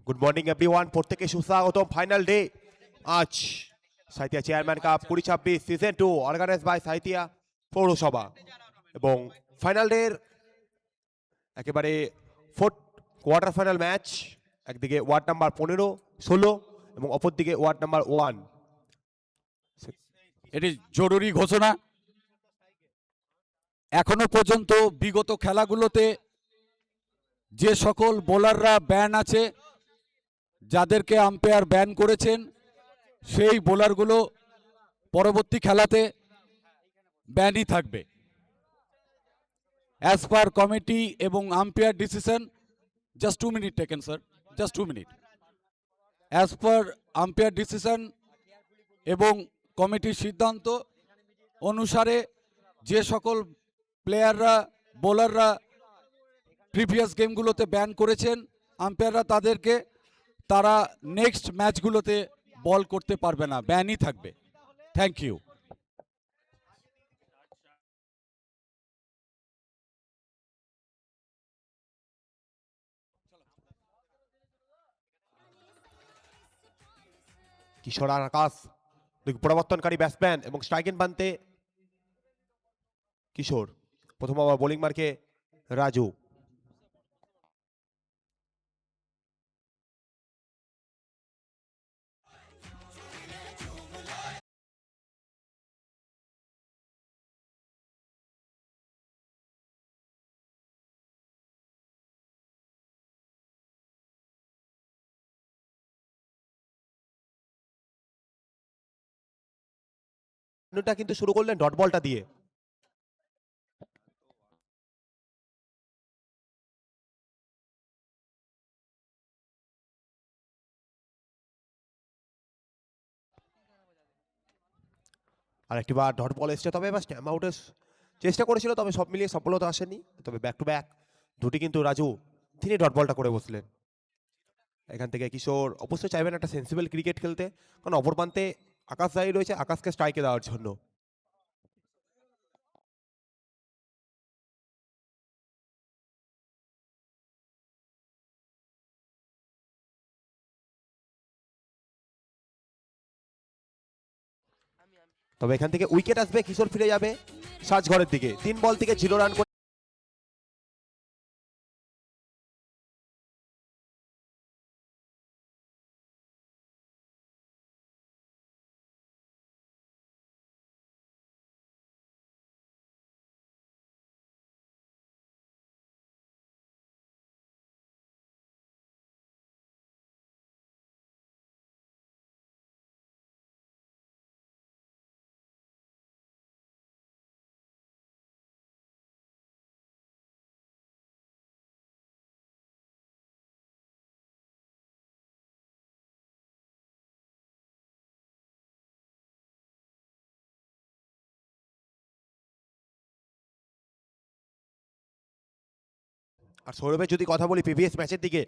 Good morning everyone, প্রত্যেকে সুস্বাগতম। Final day আজ Sainthia chairman cup 2026 season 2 organise by Sainthia পৌরসভা। এবং ফাইনাল ডের একেবারে ফোর্থ কোয়ার্টার ফাইনাল ম্যাচ। একদিকে ওয়ার্ড নাম্বার 15, 16 এবং অপরদিকে ওয়ার্ড নাম্বার 1। এটি জরুরি ঘোষণা। এখনো পর্যন্ত বিগত খেলাগুলোতে যে সকল বোলাররা ব্যান আছে, যাদেরকে আম্পায়ার ব্যান করেছেন, সেই বোলারগুলো পরবর্তী খেলাতে ব্যানই থাকবে। অ্যাজ পার কমিটি এবং umpire decision, just 2 minute taken sir, just 2 minute. As per umpire decision এবং কমিটির সিদ্ধান্ত অনুসারে যে সকল প্লেয়াররা বোলাররা প্রিভিয়াস গেমগুলোতে ব্যান করেছেন আম্পায়াররা, তারা নেক্সট ম্যাচগুলোতে বল করতে পারবে না, ব্যানই থাকবে। Thank you. কিশোর আর আকাশ পরিবর্তনকারী ব্যাটসম্যান এবং স্ট্রাইকিং বানতে কিশোর। প্রথম ওভার বোলিং মার্কে রাজু। কিন্তু শুরু করলেন ডট বলটা দিয়ে। আর একটিবার ডট বল এসছে, তবে এবার স্ট্যাম্প আউটের চেষ্টা করেছিল, তবে সব মিলিয়ে সফলতা আসেনি। তবে ব্যাক টু ব্যাক দুটি কিন্তু রাজু তিনি ডট বলটা করে বসলেন। এখান থেকে কিশোর অবশ্যই চাইবেন একটা সেন্সিবল ক্রিকেট খেলতে, কারণ অপর প্রান্তে আকাশ দাঁড়িয়ে রয়েছে আকাশকে স্ট্রাইকে দেওয়ার জন্য। তবে এখান থেকে উইকেট আসবে, কিশোর ফিরে যাবে সাজঘরের দিকে। 3 বল থেকে 0 রান করে আর সৌরভের যদি কথা বলি প্রিভিয়াস ম্যাচের দিকে,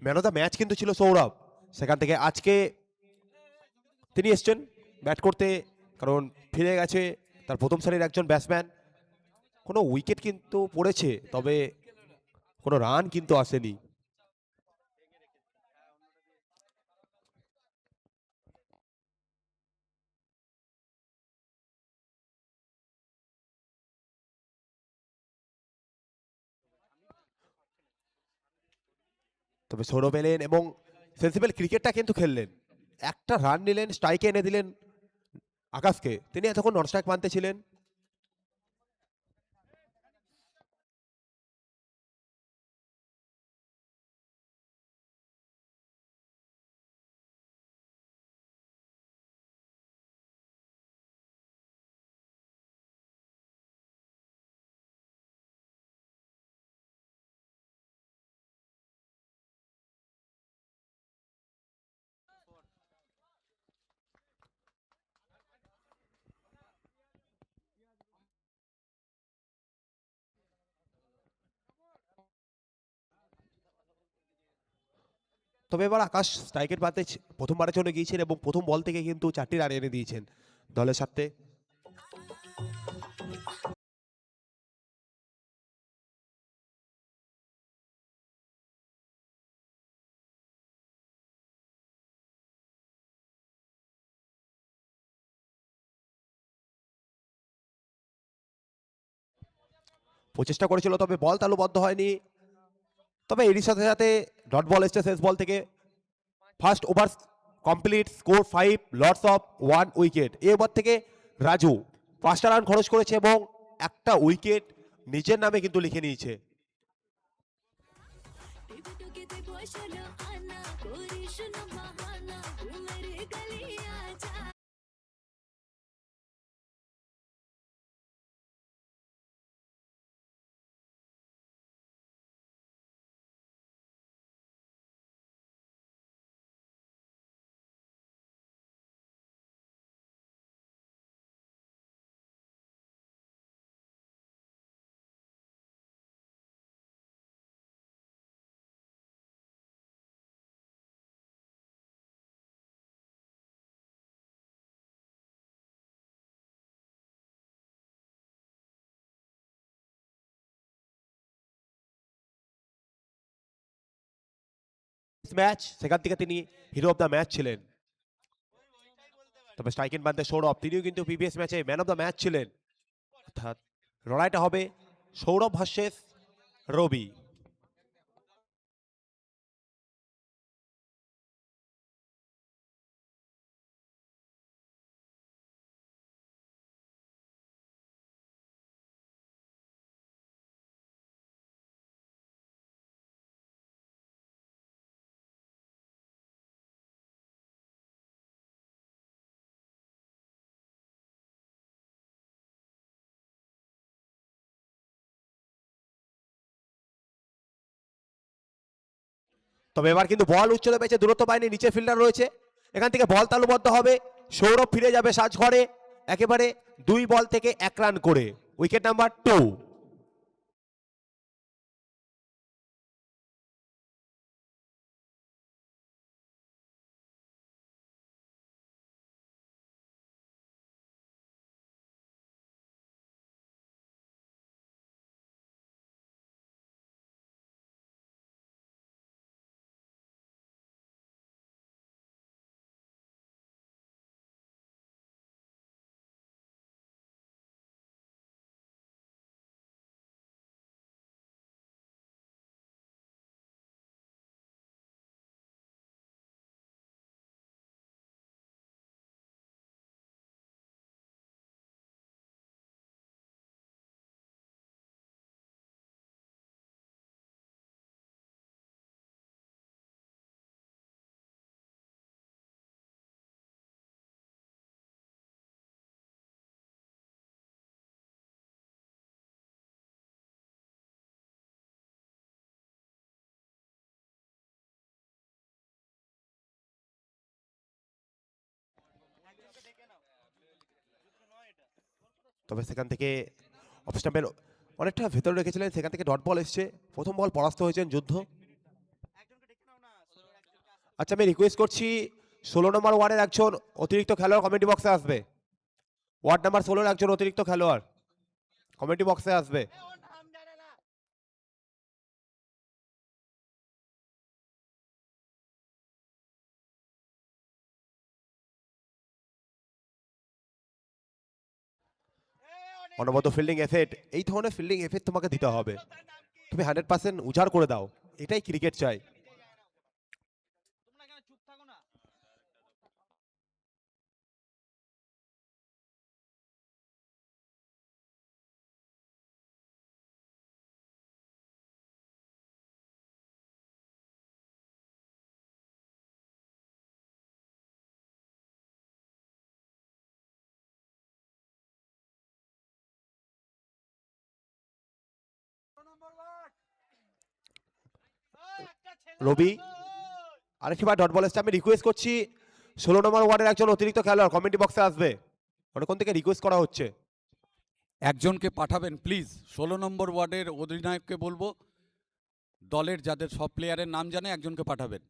ম্যান অফ দ্য ম্যাচ কিন্তু ছিল সৌরভ। সেখান থেকে আজকে তিনি এসছেন ব্যাট করতে, কারণ ফিরে গেছে তার প্রথম সারির একজন ব্যাটসম্যান। কোনো উইকেট কিন্তু পড়েছে, তবে কোনো রান কিন্তু আসেনি। তবে সৌরভ এলেন এবং সেন্সিবল ক্রিকেটটা কিন্তু খেললেন। একটা রান নিলেন, স্ট্রাইকে এনে দিলেন আকাশকে। তিনি এতক্ষণ নন স্ট্রাইক মানতে ছিলেন। তবে এবার আকাশ স্ট্রাইকের পাতে প্রথমবারের জন্য গিয়েছেন এবং প্রথম বল থেকে কিন্তু 4টি রান এনে দিয়েছেন দলের সাথে। প্রচেষ্টা করেছিল, তবে বল তালুবদ্ধ হয়নি। তবে এরই সাথে সাথে ডট বল এসছে শেষ বল থেকে। First over complete, score 5, lots of 1 wicket. এই ওভার থেকে রাজু 5টা রান খরচ করেছে এবং একটা উইকেট নিজের নামে কিন্তু লিখে নিয়েছে। टिकटों के बसलो आना कोरी सुनो बहाना तू मेरी गली आजा। ম্যাচ, সেখান থেকে তিনি হিরো অফ দ্য ম্যাচ ছিলেন। তবে স্ট্রাইক ইন বানতে সৌরভ, তিনিও কিন্তু প্রিভিয়াস ম্যাচে ম্যান অফ দ্য ম্যাচ ছিলেন। অর্থাৎ লড়াইটা হবে সৌরভ ভার্সেস রবি। তবে এবার কিন্তু বল উচ্চতা পেয়েছে, দূরত্ব পায়নি, নিচে ফিল্ডার রয়েছে। এখান থেকে বল তালুবদ্ধ হবে, সৌরভ ফিরে যাবে সাজঘরে একেবারে 2 বল থেকে 1 রান করে। Wicket number 2। তবে সেখান থেকে অফ স্টাম্পের অনেকটা ভেতরে রেখেছিলেন, সেখান থেকে ডট বল এসছে। প্রথম বল পরাস্ত হয়েছেন যুদ্ধ। আচ্ছা, আমি রিকোয়েস্ট করছি 16 নম্বর ওয়ার্ডের একজন অতিরিক্ত খেলোয়াড় কমেন্টি বক্সে আসবে। ওয়ার্ড নাম্বার 16 একজন অতিরিক্ত খেলোয়াড় কমেন্টি বক্সে আসবে। অনবদ্য ফিল্ডিং এফেক্ট, এই ধরনের ফিল্ডিং এফেক্ট তোমাকে দিতে হবে। তুমি 100% উজাড় করে দাও, এটাই ক্রিকেট চাই। রবি আরেকবার ডট বল এসছে। আমি রিকোয়েস্ট করছি 16 নম্বর ওয়ার্ডের একজন অতিরিক্ত খেলোয়াড় কমেন্টি বক্সে আসবে। অনেকক্ষণ থেকে রিকোয়েস্ট করা হচ্ছে। একজনকে পাঠাবেন প্লিজ। 16 নম্বর ওয়ার্ডের অধিনায়ককে বলবো দলের যাদের সব প্লেয়ারের নাম জানে একজনকে পাঠাবেন।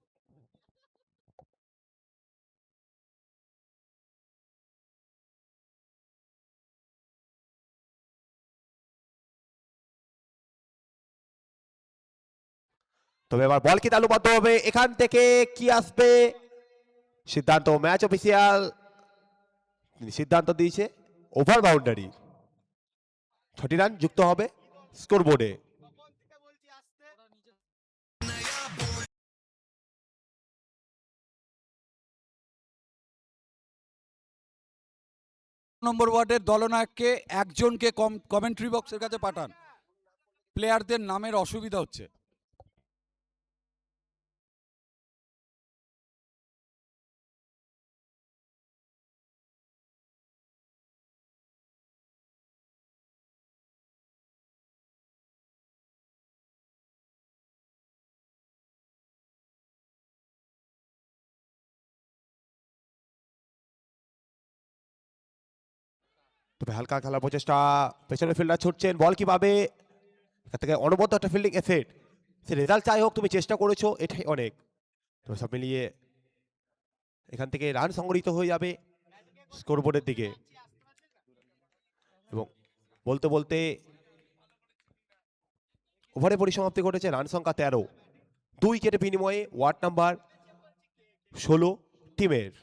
তবে এবার বল কি তালুবদ্ধ হবে, এখান থেকে কি আসবে সিদ্ধান্ত। ম্যাচ অফিসিয়াল সিদ্ধান্ত দিয়েছে ওভার বাউন্ডারি, 30 রান যুক্ত হবে স্কোরবোর্ডে। নম্বর ওয়ার্ডের দলনায়ককে একজনকে কমেন্ট্রি বক্সের কাছে পাঠান, প্লেয়ারদের নামের অসুবিধা হচ্ছে। তবে হালকা খেলার প্রচেষ্টা, পেছনে ফিল্ডার ছুটছেন, বল কি পাবে, এখান থেকে অনবদ্য একটা ফিল্ডিং এফেক্ট। সে রেজাল্ট যাই হোক, তুমি চেষ্টা করেছো, এটাই অনেক। তো সব মিলিয়ে এখান থেকে রান সংগৃহীত হয়ে যাবে স্কোরবোর্ডের দিকে। এবং বলতে বলতে ওভারে পরিসমাপ্তি ঘটেছে, রান সংখ্যা 13, 2 উইকেটের বিনিময়ে ওয়ার্ড নাম্বার 16 টিমের।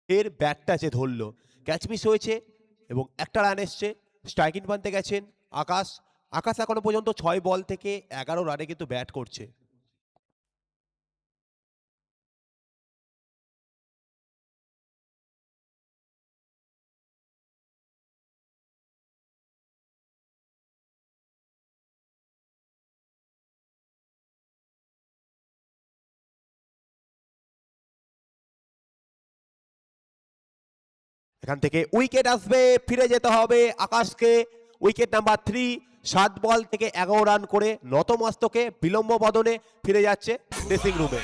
এর ব্যাটটা যে ধরলো, ক্যাচ মিস হয়েছে এবং একটা রান এসছে। স্ট্রাইকিং পানতে গেছেন আকাশ। আকাশ এখনো পর্যন্ত 6 বল থেকে 11 রানে কিন্তু ব্যাট করছে। এখান থেকে উইকেট আসবে, ফিরে যেতে হবে আকাশকে। উইকেট নাম্বার 3, 7 বল থেকে 11 রান করে নতমস্তকে বিলম্ব বদনে ফিরে যাচ্ছে ড্রেসিং রুমে।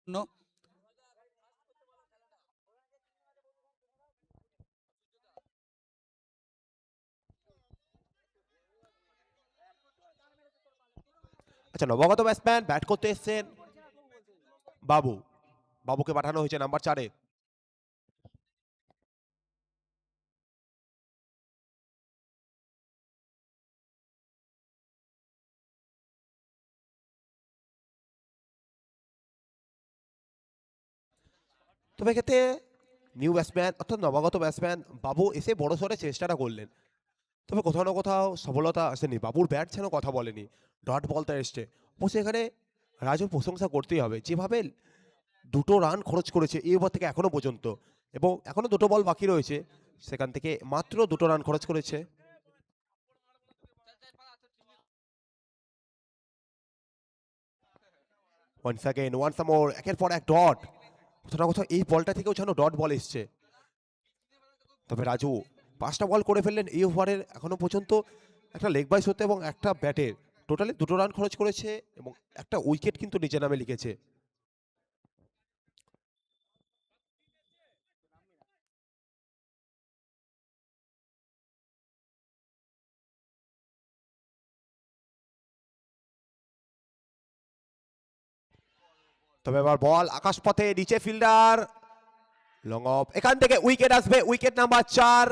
No. আচ্ছা, নবাগত ব্যাটসম্যান ব্যাট করতে এসেছেন বাবু। বাবুকে পাঠানো হয়েছে নাম্বার 4-এ। তবে এক্ষেত্রে নিউ ব্যাটসম্যান অর্থাৎ নবাগত ব্যাটসম্যান বাবু এসে বড় সড়ে চেষ্টাটা করলেন, তবে কোথাও না কোথাও সফলতা আসেনি। বাবুর ব্যাট যেন কথা বলেনি, ডট বলটা এসছে। অবশ্যই এখানে রাজুর প্রশংসা করতেই হবে, যেভাবে 2টো রান খরচ করেছে এই ওভার থেকে এখনো পর্যন্ত। এবং এখনো দুটো বল বাকি রয়েছে, সেখান থেকে মাত্র দুটো রান খরচ করেছে। ওয়ান্স অ্যাগেন ওয়ান্স মোর, একের পর এক ডট। কোথাও না কোথাও এই বলটা থেকেও যেন ডট বল এসছে। তবে রাজু 5টা বল করে ফেললেন এই ওভারের, এখনো পর্যন্ত একটা লেগ বাইস হতে এবং একটা ব্যাটের টোটালি দুটো রান খরচ করেছে এবং একটা উইকেট কিন্তু নিজের নামে লিখেছে। তবে এবার বল আকাশপথে, নিচে ফিল্ডার, লং অফ, এখান থেকে উইকেট আসবে, উইকেট নাম্বার 4।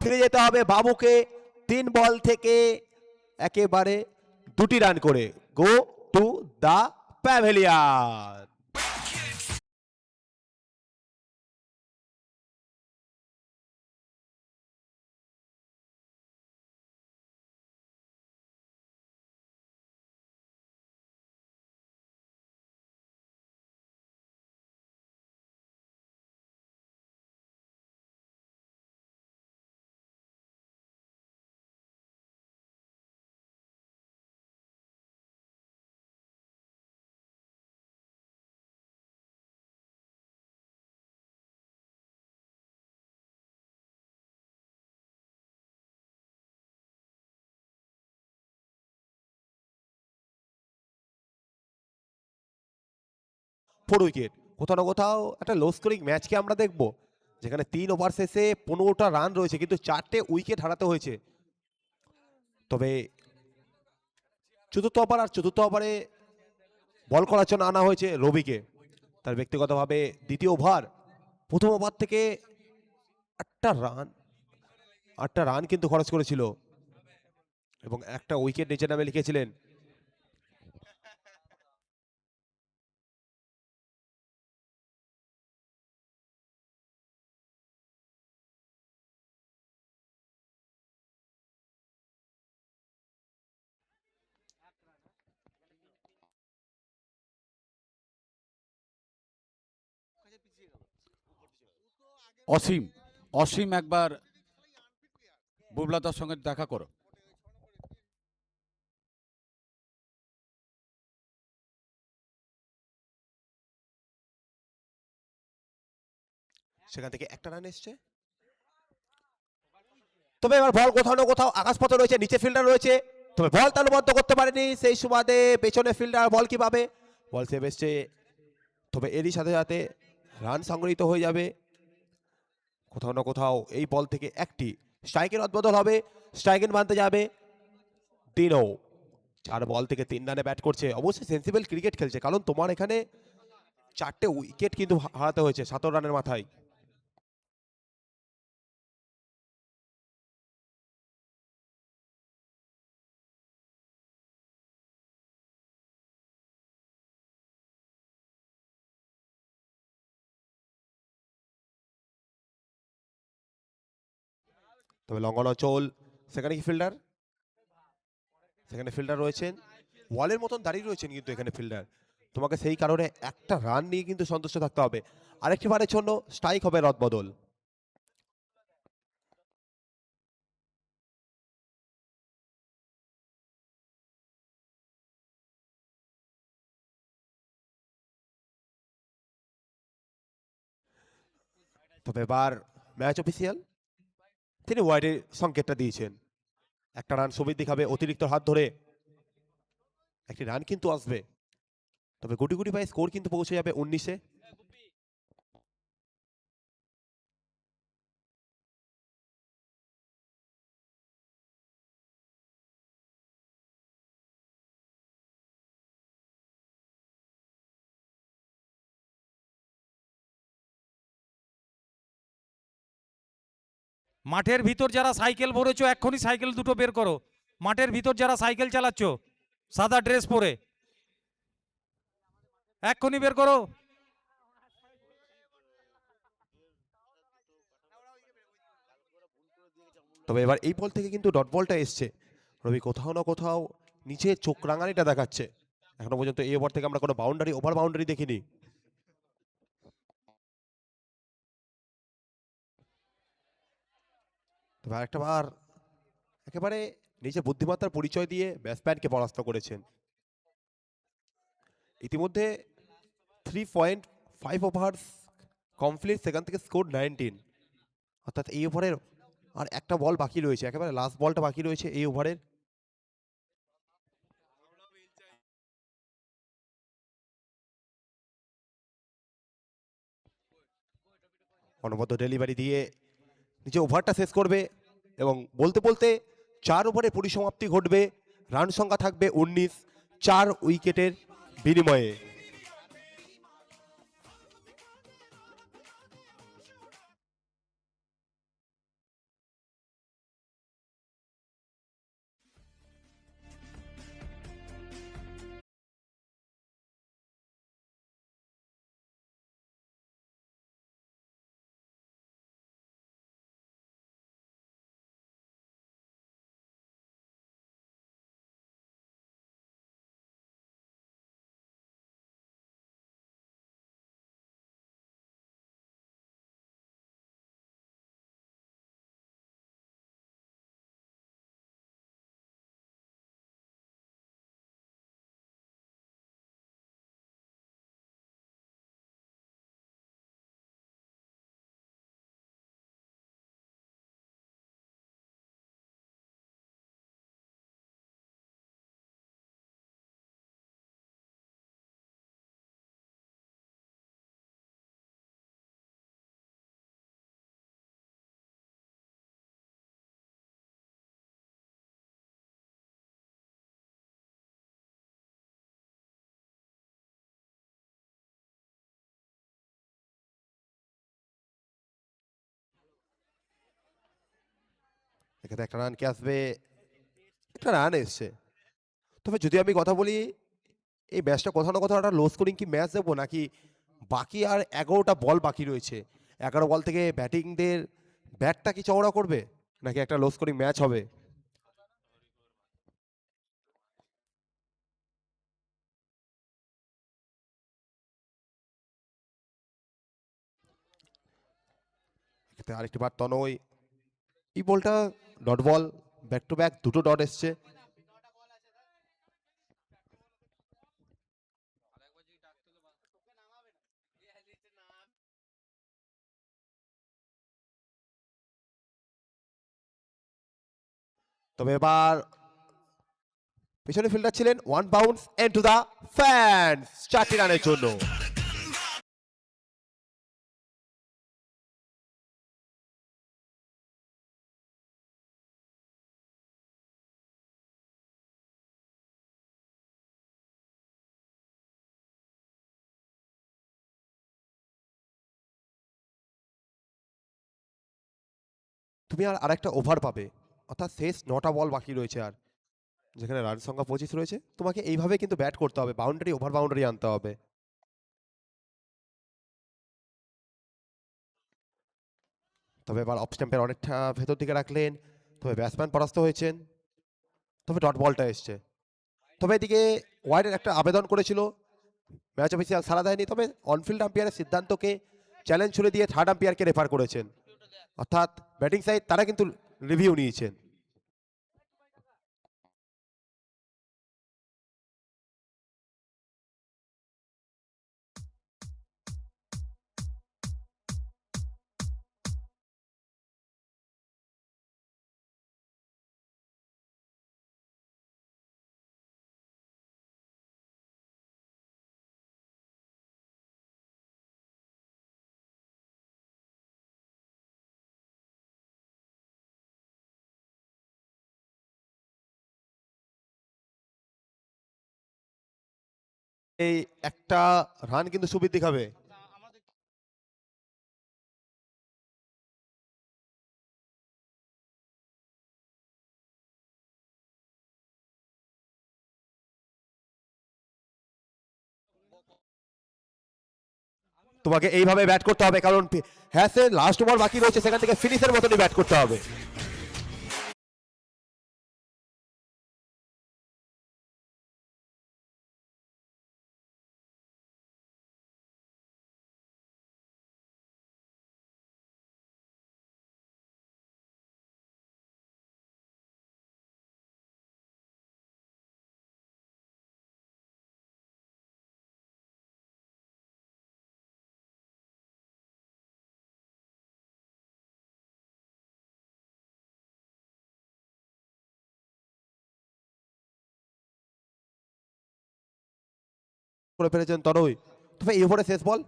ফিরে যেতে হবে বাবুকে 3 বল থেকে একেবারে 2টি রান করে। Go to the pavilion. Four wicket, কোথাও না কোথাও একটা লো স্কোরিং ম্যাচকে আমরা দেখব, যেখানে 3 ওভার শেষে 15টা রান রয়েছে কিন্তু 4টে উইকেট হারাতে হয়েছে। তবে চতুর্থ ওভারে বল করার জন্য আনা হয়েছে রবিকে। তার ব্যক্তিগতভাবে দ্বিতীয় ওভার, প্রথম ওভার থেকে 8টা রান, 8টা রান কিন্তু খরচ করেছিল এবং একটা উইকেট নিজের নামে লিখেছিলেন। অসীম, অসীম একবার বুবলাদার সঙ্গে দেখা করো। সেখান থেকে একটা রান এসছে। তবে এবার বল কোথাও না কোথাও আকাশপথে রয়েছে, নিচে ফিল্ডার রয়েছে, তবে বল তালুবদ্ধ করতে পারেনি। সেই সুবাদে পেছনে ফিল্ডার, বল কি পাবে, বল সেভ এসছে। তবে এরই সাথে সাথে রান সংগৃহীত হয়ে যাবে। কোথাও না কোথাও এই বল থেকে একটি স্ট্রাইকের রদবদল হবে, স্ট্রাইকের মানতে যাবে দিনও। 4 বল থেকে 3 রানে ব্যাট করছে, অবশ্যই সেন্সিবল ক্রিকেট খেলছে, কারণ তোমার এখানে 4টে উইকেট কিন্তু হারাতে হয়েছে 17 রানের মাথায়। তবে লঙ্ঘন অঞ্চল, সেখানে কি ফিল্ডার, সেখানে ফিল্ডার রয়েছেন, ওয়ালের মতন দাঁড়িয়ে রয়েছেন কিন্তু এখানে ফিল্ডার। তোমাকে সেই কারণে একটা রান নিয়ে কিন্তু সন্তুষ্ট থাকতে হবে। আরেকটি বারের জন্য স্ট্রাইক হবে রদবদল। তবে এবার ম্যাচ অফিসিয়াল তিনি ওয়াইডের সংকেতটা দিয়েছেন। একটা রান সুবিধ দেখাবে অতিরিক্ত হাত ধরে, একটি রান কিন্তু আসবে। তবে গুটি গুটি পায়ে স্কোর কিন্তু পৌঁছে যাবে 19-এ। মাঠের ভিতর যারা সাইকেল ভরেছো এক্ষুনি সাইকেল দুটো বের করো। মাঠের ভিতর যারা সাইকেল চালাচ্ছ সাদা ড্রেস পরে এক্ষুনি বের করো। তবে এবার এই বল থেকে কিন্তু ডট বলটা এসছে। রবি কোথাও না কোথাও নিচে চোখ রাঙানিটা দেখাচ্ছে। এখনো পর্যন্ত এই ওভার থেকে আমরা কোনো বাউন্ডারি, ওভার বাউন্ডারি দেখিনি। তবে আরেকটা বার একেবারে নিজের বুদ্ধিমত্তার পরিচয় দিয়ে ব্যাটসম্যানকে পরাস্ত করেছেন। ইতিমধ্যে 3.5 ওভার্স কমপ্লিট, সেখান থেকে স্কোর 19, অর্থাৎ এই ওভারের আর একটা বল বাকি রয়েছে, একেবারে লাস্ট বলটা বাকি রয়েছে এই ওভারের। অনবদ্য ডেলিভারি দিয়ে নিজে ওভারটা শেষ করবে এবং বলতে বলতে 4 ওভারে পরিসমাপ্তি ঘটবে। রান সংখ্যা থাকবে 19, 4 উইকেটের বিনিময়ে। এখানে একটা রান কে আসবে, একটা রান এসছে। তবে যদি আমি কথা বলি, এই ম্যাচটা কোথাও না কোথাও একটা লো স্কোরিং কি ম্যাচ দেবো, নাকি বাকি আর 11টা বল বাকি রয়েছে, 11 বল থেকে ব্যাটিংদের ব্যাটটা কি চওড়া করবে, নাকি একটা লো স্কোরিং ম্যাচ হবে? এতে আরেকটি বার তনয়, এই বলটা dot ball, back to back দুটো ডট এসছে। তবে এবার পেছনে ফিল্ডার ছিলেন, one bounce and to the fence, 4টি রানের জন্য। তুমি আর আরেকটা ওভার পাবে, অর্থাৎ শেষ 9টা বল বাকি রয়েছে আর, যেখানে রান সংখ্যা 25 রয়েছে। তোমাকে এইভাবে কিন্তু ব্যাট করতে হবে, বাউন্ডারি ওভার বাউন্ডারি আনতে হবে। তবে এবার অফ স্ট্যাম্পের অনেকটা ভেতর দিকে রাখলেন, তবে ব্যাটসম্যান পরাস্ত হয়েছেন। তবে ডট বলটা এসছে। তবে এদিকে ওয়াইডের একটা আবেদন করেছিল, ম্যাচ অফিসিয়াল সাড়া দেয়নি। তবে অনফিল্ড আম্পায়ারের সিদ্ধান্তকে চ্যালেঞ্জ ছুড়ে দিয়ে থার্ড আম্পায়ারকে রেফার করেছেন, অর্থাৎ ব্যাটিং সাইড তারা কিন্তু রিভিউ নিয়েছেন। এই একটা রান কিন্তু সুবৃদ্ধি খাবে। তোমাকে এইভাবে ব্যাট করতে হবে, কারণ হ্যাঁ সে লাস্ট ওভার বাকি রয়েছে, সেখান থেকে ফিনিশের মতনই ব্যাট করতে হবে। করে ফেলেছেন তনয়। তবে এই ওভারে শেষ বল,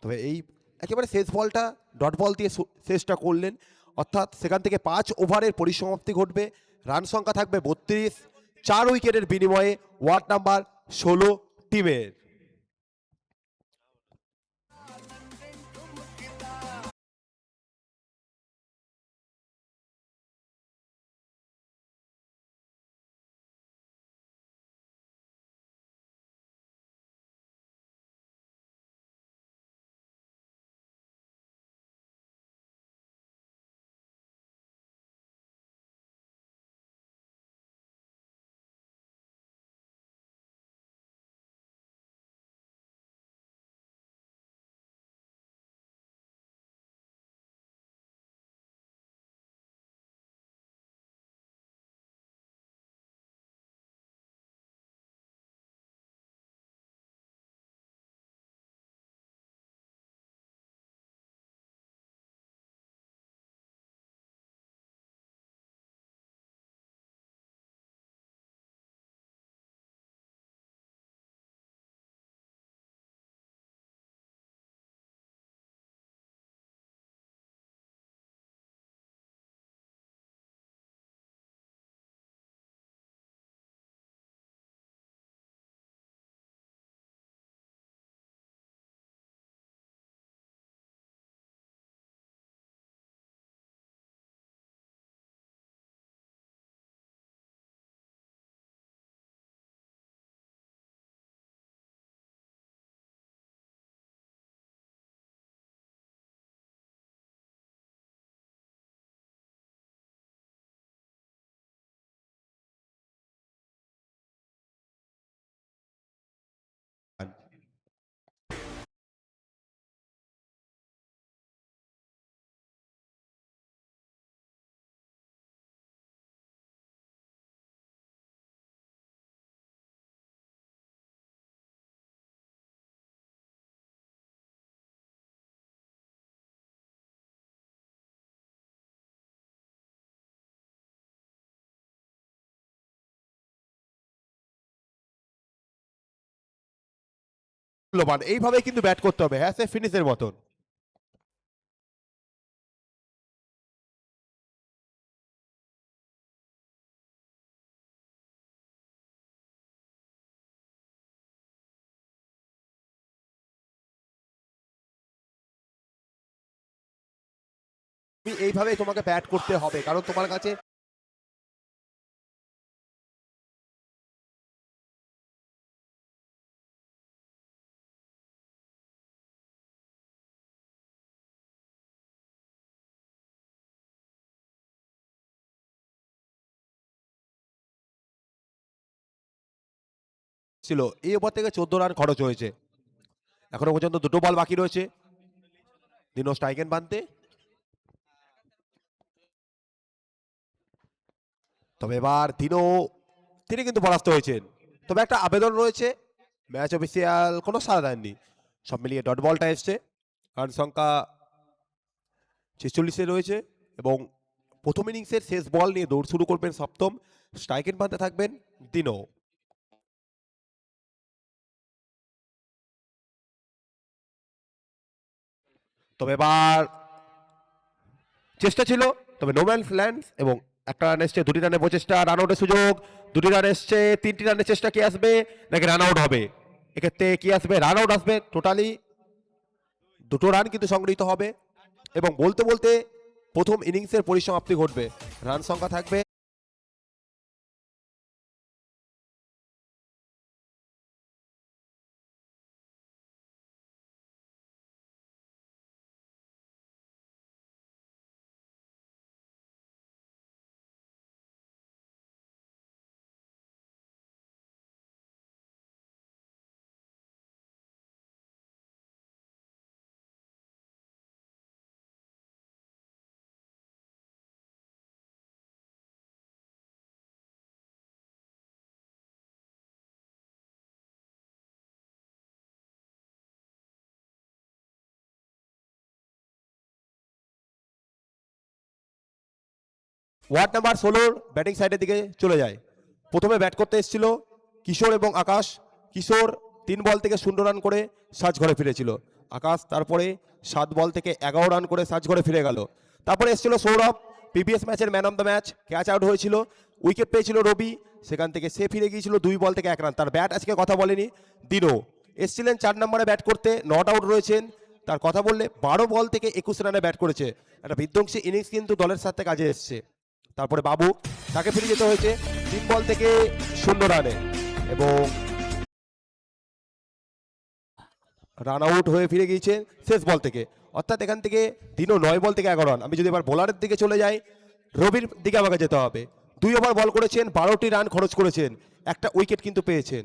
তবে এই একেবারে শেষ বলটা ডট বল দিয়ে শেষটা করলেন, অর্থাৎ সেখান থেকে 5 ওভারের পরিসমাপ্তি ঘটবে। রান সংখ্যা থাকবে 32, 4 উইকেটের বিনিময়ে ওয়ার্ড নাম্বার 16 টিমের। মূল্যবান, এইভাবে কিন্তু ব্যাট করতে হবে, হ্যাঁ সে ফিনিশের মতন। এইভাবেই তোমাকে ব্যাট করতে হবে, কারণ তোমার কাছে ছিল। এই ওভার থেকে 14 রান খরচ হয়েছে, এখনো পর্যন্ত 2টো বল বাকি রয়েছে দিনো স্ট্রাইকেন বানতে। তবে এবার দিনো তিনি কিন্তু পরাস্ত হয়েছেন। তবে একটা আবেদন রয়েছে, ম্যাচ অফিসিয়াল কোনো সাড়া দেননি। সব মিলিয়ে ডট বলটা এসছে, রান সংখ্যা 46-এ রয়েছে এবং প্রথম ইনিংসের শেষ বল নিয়ে দৌড় শুরু করবেন সপ্তম, স্ট্রাইকেন বানতে থাকবেন দিনো। তবে এবার চেষ্টা ছিল, তবে নো ম্যানস ল্যান্ড এবং একটা রান এসছে, 2টি রানের প্রচেষ্টা, রান আউটের সুযোগ, 2টি রান এসছে, 3টি রানের চেষ্টা কি আসবে নাকি রান আউট হবে? এক্ষেত্রে কি আসবে? রান আউট আসবে। টোটালি 2টো রান কিন্তু সংগৃহীত হবে এবং বলতে বলতে প্রথম ইনিংসের পরিসমাপ্তি ঘটবে। রান সংখ্যা থাকবে ওয়ার্ড নাম্বার 16 ব্যাটিং সাইডের দিকে চলে যায়। প্রথমে ব্যাট করতে এসেছিল কিশোর এবং আকাশ। কিশোর 3 বল থেকে 0 রান করে সাজঘরে ফিরেছিল। আকাশ তারপরে 7 বল থেকে 11 রান করে সাজঘরে ফিরে গেল। তারপরে এসেছিল সৌরভ, প্রিভিয়াস ম্যাচের man of the match, catch out হয়েছিল, উইকেট পেয়েছিল রবি, সেখান থেকে সে ফিরে গিয়েছিল 2 বল থেকে 1 রান। তার ব্যাট আজকে কথা বলেনি। দিনো এসেছিলেন 4 নম্বরে ব্যাট করতে, নট আউট রয়েছেন। তার কথা বললে 12 বল থেকে 21 রানে ব্যাট করেছে, একটা বিধ্বংসী ইনিংস কিন্তু দলের সাথে কাজে এসছে। তারপরে বাবু, তাকে ফিরে যেতে হয়েছে 3 বল থেকে 0 রানে এবং রান আউট হয়ে ফিরে গিয়েছে শেষ বল থেকে। অর্থাৎ এখান থেকে দিনও 9 বল থেকে 11 রান। আমি যদি এবার বোলারের দিকে চলে যাই, রবির দিকে আমাকে যেতে হবে। 2 ওভার বল করেছেন, 12টি রান খরচ করেছেন, একটা উইকেট কিন্তু পেয়েছেন।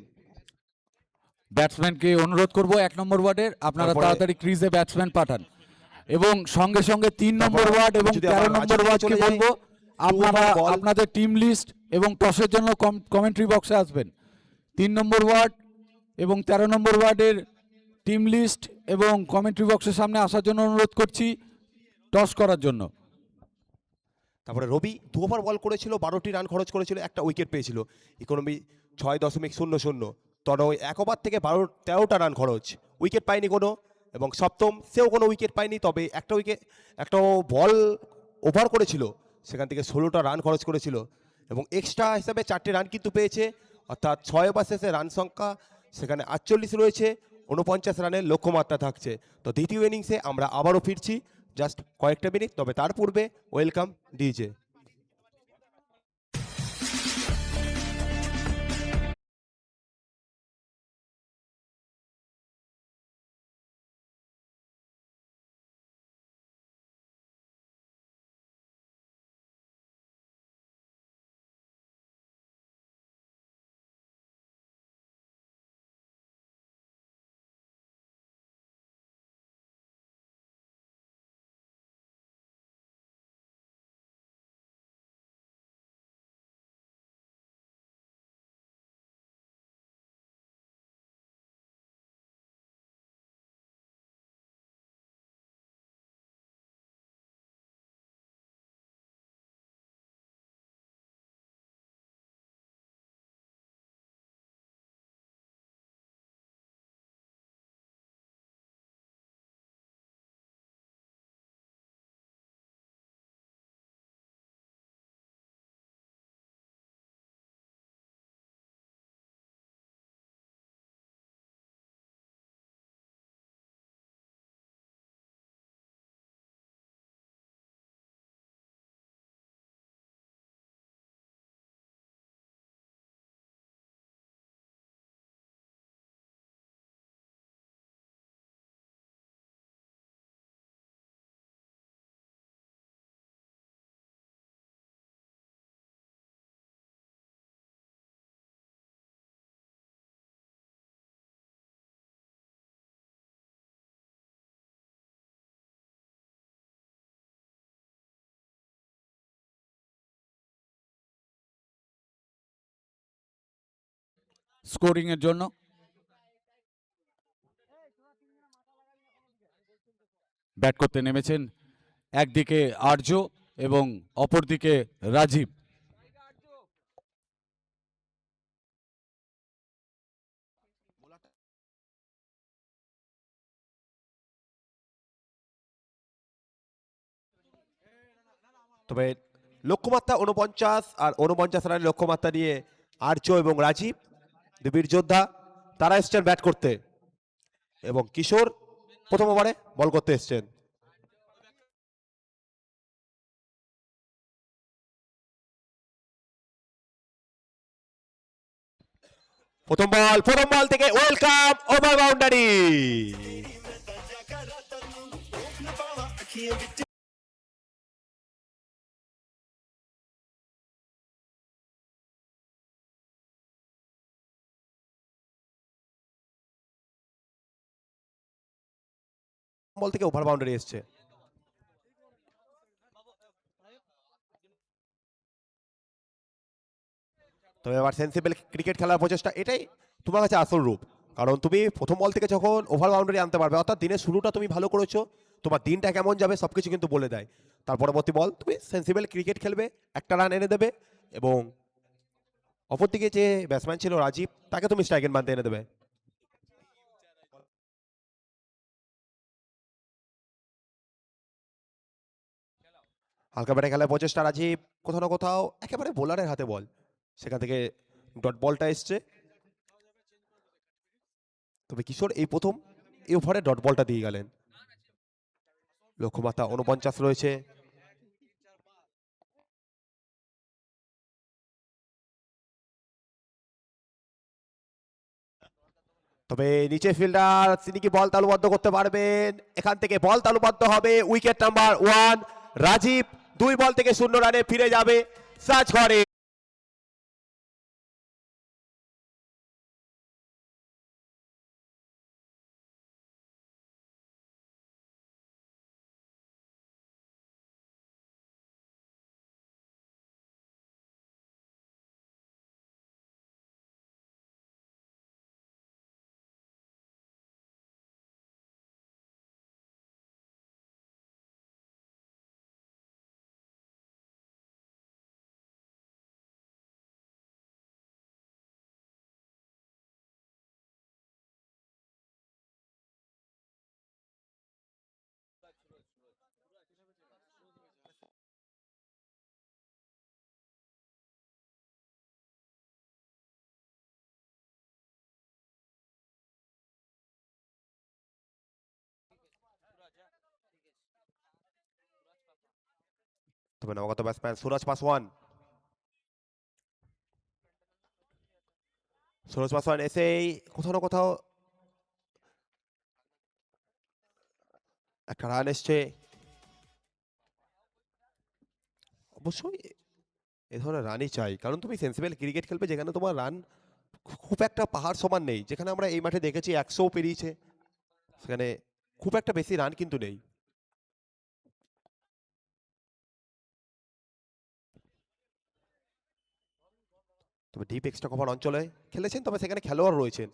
ব্যাটসম্যানকে অনুরোধ করব 1 নম্বর ওয়ার্ডের আপনারা তারপরে- তাড়াতাড়ি ক্রিজে ব্যাটসম্যান পাঠান এবং সঙ্গে সঙ্গে 3 নম্বর ওয়ার্ড এবং যদি 13 আবার নম্বর রাজনীতি ওয়ার্ডকে চলে যাই, বলবো আপনারা বল। আপনাদের টিম লিস্ট এবং টসের জন্য কমেন্ট্রি বক্সে আসবেন। 3 নম্বর ওয়ার্ড এবং 13 নম্বর ওয়ার্ডের টিম লিস্ট এবং কমেন্ট্রি বক্সের সামনে আসার জন্য অনুরোধ করছি টস করার জন্য। তারপরে রবি 2 ওভার বল করেছিল, 12টি রান খরচ করেছিল, একটা উইকেট পেয়েছিল। ইকোনমি 6.00। তনয় 1 ওভার থেকে 13টা রান খরচ, উইকেট পায়নি কোনো। এবং সপ্তম, সেও কোনো উইকেট পায়নি, তবে একটা বল ওভার করেছিল, সেখান থেকে 16টা রান খরচ করেছিল এবং এক্সট্রা হিসাবে 4টে রান কিন্তু পেয়েছে। অর্থাৎ 6 ওভার শেষে রান সংখ্যা সেখানে 48 রয়েছে, 49 রানের লক্ষ্যমাত্রা থাকছে। তো দ্বিতীয় ইনিংসে আমরা আবারও ফিরছি, জাস্ট কয়েকটা মিনিট। তবে তার পূর্বে ওয়েলকাম ডিজে। স্কোরিং এর জন্য ব্যাট করতে নেমেছেন একদিকে আর্য এবং অপরদিকে রাজীব। তবে লক্ষ্যমাত্রা 49 আর 49 রানের লক্ষ্যমাত্রা নিয়ে আর্য এবং রাজীব, দুবীর যোদ্ধা, তারা এসছেন ব্যাট করতে এবং কিশোর প্রথম ওভারে বল করতে এসছেন। প্রথম বল থেকে ওয়েলকাম ওভার বাউন্ডারি। বল থেকে ওভার বাউন্ডারি এসছে। তবে এবার সেন্সিবল ক্রিকেট খেলার প্রচেষ্টা, এটাই তোমার কাছে আসল রূপ। কারণ তুমি প্রথম বল থেকে যখন ওভার বাউন্ডারি আনতে পারবে, অর্থাৎ দিনের শুরুটা তুমি ভালো করেছো, তোমার দিনটা কেমন যাবে সবকিছু কিন্তু বলে দেয়। তার পরবর্তী বল তুমি সেন্সিবল ক্রিকেট খেলবে, একটা রান এনে দেবে এবং অপরদিকে যে ব্যাটসম্যান ছিল রাজীব, তাকে তুমি স্ট্রাইক এন্ড বানতে এনে দেবে। হালকা ব্যাটে খেলার প্রচেষ্টা রাজীব, কোথাও না কোথাও একেবারে বোলারের হাতে বল, সেখান থেকে ডট বলটা এসছে। তবে কিশোর এই প্রথম এই ওভারে ডট বলটা দিয়ে গেলেন। লক্ষ্যমাত্রা 49 রয়েছে। তবে নিচে ফিল্ডার তিনি কি বল তালুবদ্ধ করতে পারবেন? এখান থেকে বল তালুবদ্ধ হবে। Wicket number 1। রাজীব 2 বল থেকে 0 রানে ফিরে যাবে সার্চ ঘরে। তবে নবাগত ব্যাটসম্যান সুরজ পাসওয়ান, সুরজ পাসওয়ান এসেই কোথাও না কোথাও একটা রান এসছে। অবশ্যই এ ধরনের রানই চাই, কারণ তুমি সেন্সিবল ক্রিকেট খেলবে যেখানে তোমার রান খুব একটা পাহাড় সমান নেই। যেখানে আমরা এই মাঠে দেখেছি 100 পেরিয়েছে, সেখানে খুব একটা বেশি রান কিন্তু নেই। তবে ডিপ এক্সট্রা কভার অঞ্চলে খেলেছেন, তবে সেখানে খেলোয়াড় রয়েছেন,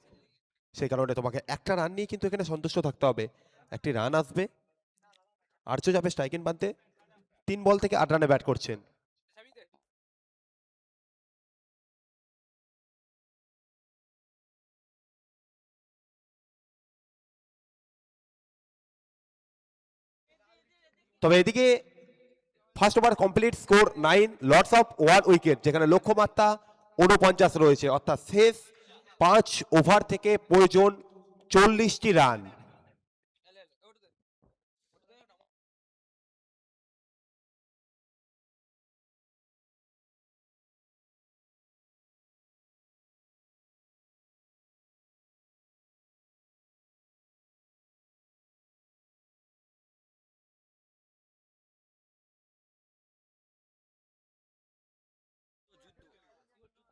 সেই কারণে তোমাকে একটা রান নিয়ে কিন্তু এখানে সন্তুষ্ট থাকতে হবে। একটি রান আসবে, আর্য যাবে স্ট্রাইক এন্ড বানতে। 3 বল থেকে 8 রানে ব্যাট করছেন। তবে এদিকে first over complete, score 9, lots of 1 wicket, যেখানে লক্ষ্যমাত্রা 49 রয়েছে, অর্থাৎ শেষ 5 ওভার থেকে প্রয়োজন 40টি রান।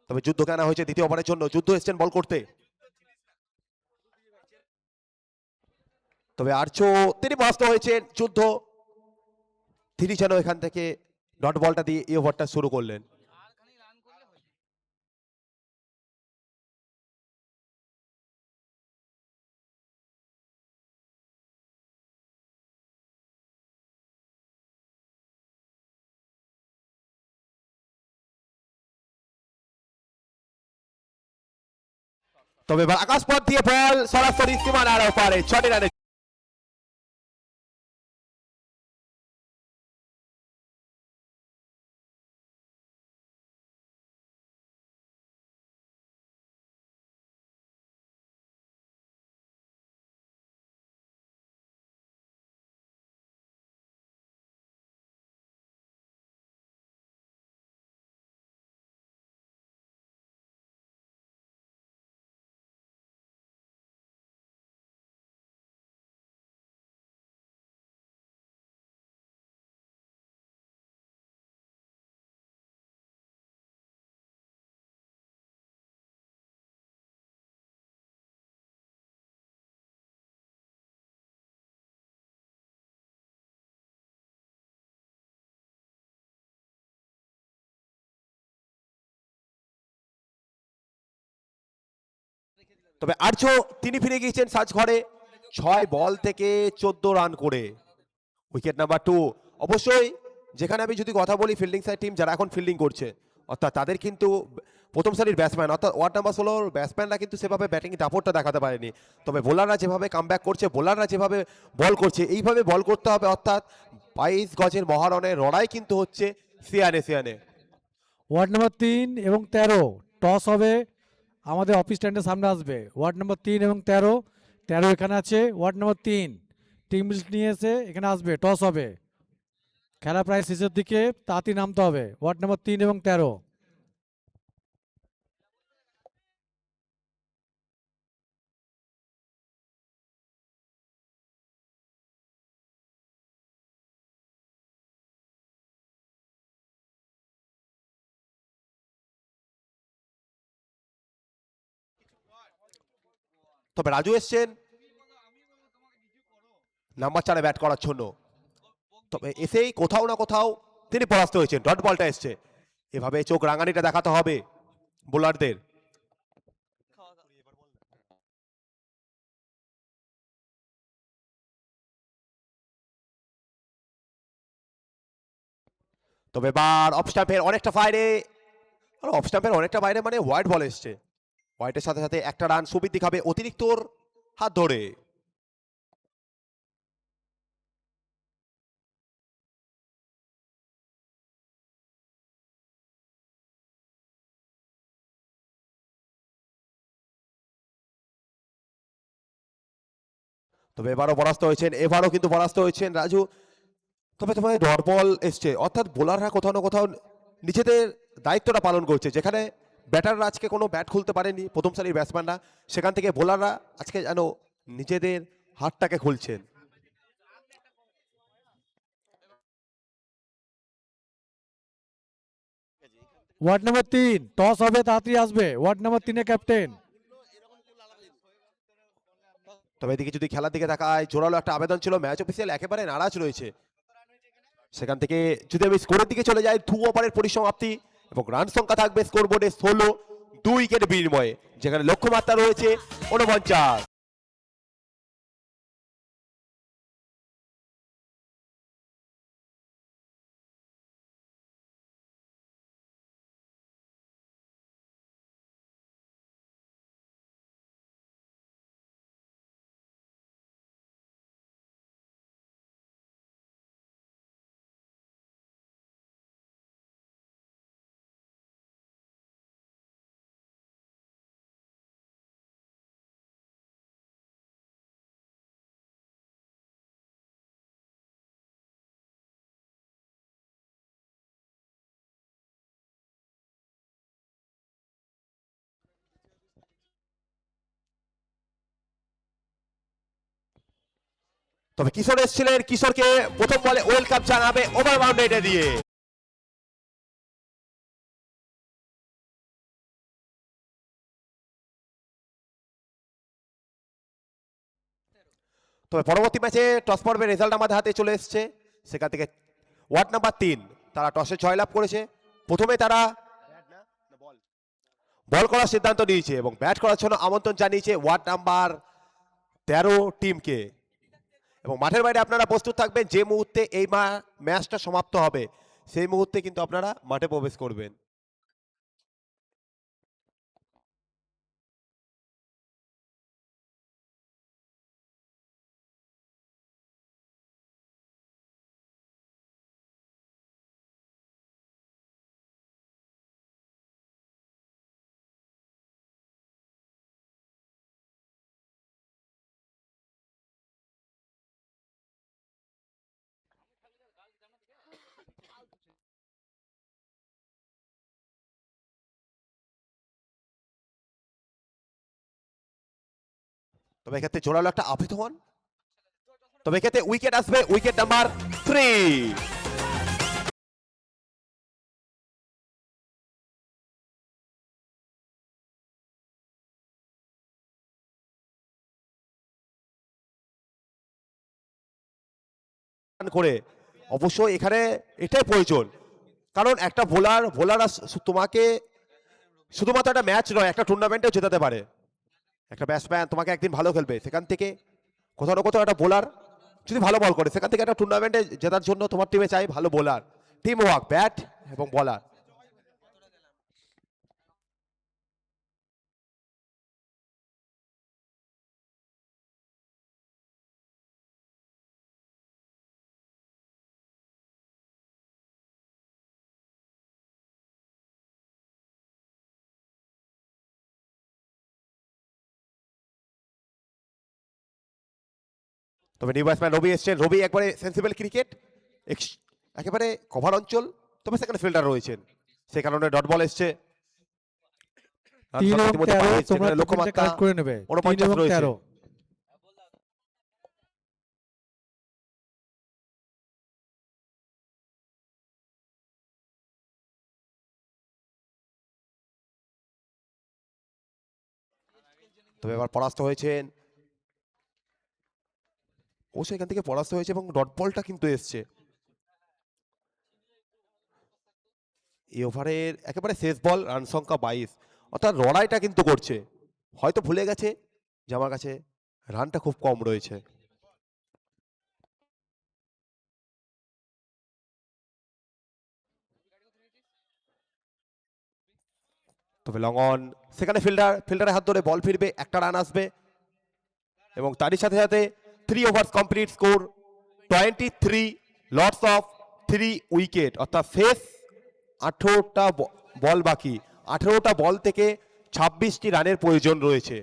তবে যুদ্ধ কেনা হয়েছে দ্বিতীয় ওভারের জন্য, যুদ্ধ এসছেন বল করতে। তবে আর্য তিনি ব্যস্ত হয়েছেন, যুদ্ধ তিনি যেন এখান থেকে ডট বলটা দিয়ে এই ওভারটা শুরু করলেন। তবে এবার আকাশপথ দিয়ে বল সরাসরি সীমানার ওপারে 6টি রানে। তবে আর্য তিনি ফিরে গিয়েছেন সার্চ ঘরে 6 বল থেকে 14 রান করে, উইকেট নাম্বার 2। অবশ্যই যেখানে আমি যদি কথা বলি ফিল্ডিং সাইড টিম যারা এখন ফিল্ডিং করছে, অর্থাৎ তাদের কিন্তু প্রথম সারির ব্যাটসম্যান অর্থাৎ ওয়ার্ড নাম্বার 16 ব্যাটসম্যানরা কিন্তু সেভাবে ব্যাটিং দাপটটা দেখাতে পারেনি, তবে বোলাররা যেভাবে কামব্যাক করছে, বোলাররা যেভাবে বল করছে, এইভাবে বল করতে হবে, অর্থাৎ 22 গজের মহারণের লড়াই কিন্তু হচ্ছে সিয়ানে সিয়ানে। ওয়ার্ড নাম্বার 3 এবং 13 টস হবে, আমাদের অফিস স্ট্যান্ডের সামনে আসবে। ওয়ার্ড নাম্বার 3 এবং 13 এখানে আছে। ওয়ার্ড নাম্বার 3 টিম নিয়ে এসে এখানে আসবে, টস হবে। খেলা প্রায় শেষের দিকে, তাড়াতাড়ি নামতে হবে। ওয়ার্ড নাম্বার 3 এবং 13। তবে রাজু এসছেন নাম্বার 4 ব্যাট করার জন্য, তবে এসেই কোথাও না কোথাও তিনি পরাস্ত হয়েছেন। ডট বলটা এসছে, এভাবে চোখ রাঙানিটা দেখাতে হবে বোলারদের। তবে এবার অফ স্টাম্পের অনেকটা বাইরে, অফ স্টাম্পের অনেকটা বাইরে মানে হোয়াইট বল এসছে। হোয়াইটের সাথে সাথে একটা রান সুবৃদ্ধি খাবে অতিরিক্ত হাত ধরে। তবে এবারও পরাস্ত হয়েছেন, এবারও কিন্তু পরাস্ত হয়েছেন রাজু। তবে তোমার ডট বল এসছে, অর্থাৎ বোলাররা কোথাও না কোথাও নিজেদের দায়িত্বটা পালন করছে। যেখানে ব্যাটাররা আজকে কোনো ব্যাট খুলতে পারেনি, প্রথম সারির ব্যাটসম্যানরা, সেখান থেকে বোলাররা আজকে যেন নিজেদের হাতটাকে খুলছেন। ওয়ার্ড নাম্বার 3 টস হবে, তাড়াতাড়ি আসবে। ওয়ার্ড নাম্বার 3 এর ক্যাপ্টেন। তবে এদিকে যদি খেলার দিকে তাকায়, জোরালো একটা আবেদন ছিল, ম্যাচ অফিসিয়াল একেবারে নারাজ রয়েছে। সেখান থেকে যদি আমি স্কোরের দিকে চলে যাই, 2 ওভারের পরিসমাপ্তি এবং রান সংখ্যা থাকবে স্কোর বোর্ডে 16, 2 উইকেট বিনিময়ে, যেখানে লক্ষ্যমাত্রা রয়েছে 49। তবে কিশোর এসেছিলেন, কিশোরকে প্রথম বলে ওয়েলকাম জানাবে ওভার বাউন্ডারিটা দিয়ে। তবে পরবর্তী ম্যাচে টস পর্বের রেজাল্ট আমাদের হাতে চলে এসেছে। সেখান থেকে ওয়ার্ড নাম্বার 3 তারা টসে জয়লাভ করেছে। প্রথমে তারা বল করার সিদ্ধান্ত নিয়েছে এবং ব্যাট করার জন্য আমন্ত্রণ জানিয়েছে ওয়ার্ড নাম্বার 13 টিমকে। এবং মাঠের বাইরে আপনারা প্রস্তুত থাকবেন, যে মুহূর্তে এই ম্যাচটা সমাপ্ত হবে সেই মুহূর্তে কিন্তু আপনারা মাঠে প্রবেশ করবেন। তবে এক্ষেত্রে জোরালো একটা আবেদন, তবে এক্ষেত্রে উইকেট আসবে, উইকেট নাম্বার 3। করে অবশ্যই এখানে এটাই প্রয়োজন, কারণ একটা বোলার তোমাকে শুধুমাত্র একটা ম্যাচ নয়, একটা টুর্নামেন্টেও জেতাতে পারে। একটা ব্যাটসম্যান তোমাকে একদিন ভালো খেলবে, সেখান থেকে কোথাও না কোথাও একটা বোলার যদি ভালো বল করে, সেখান থেকে একটা টুর্নামেন্টে জেতার জন্য তোমার টিমে চাই ভালো বোলার। টিম ওয়ার্ক, ব্যাট এবং বলার। তবে নিউ ব্যাটসম্যান রবি এসছেন, রবি একবারে সেন্সিবল ক্রিকেট, একেবারে কভার অঞ্চল, তবে সেখানে ফিল্ডার রয়েছেন, সে কারণে ডট বল এসছে। রান 3 সংখ্যা এবং ইতিমধ্যে 13 বাড়িয়েছে, তোমরা যেখানে লক্ষ্যমাত্রা কালেক্ট করে নেবে। 3 49 এবং রয়েছে। 13। তবে এবার পরাস্ত হয়েছেন, ও সেখান থেকে পরাস্ত হয়েছে এবং ডট বলটা কিন্তু এসছে। এই ওভারের একেবারে শেষ বল, রান সংখ্যা 22, অর্থাৎ লড়াইটা কিন্তু করছে, হয়তো ভুলে গেছে যে আমার কাছে রানটা খুব কম রয়েছে। তবে লং অন, সেখানে ফিল্ডারের হাত ধরে বল ফিরবে, একটা রান আসবে এবং তারই সাথে সাথে 3 overs complete, score 23, lots of 3 wicket, অর্থাৎ শেষ 18টা বল বাকি, 18টা বল থেকে 26টি রানের প্রয়োজন রয়েছে।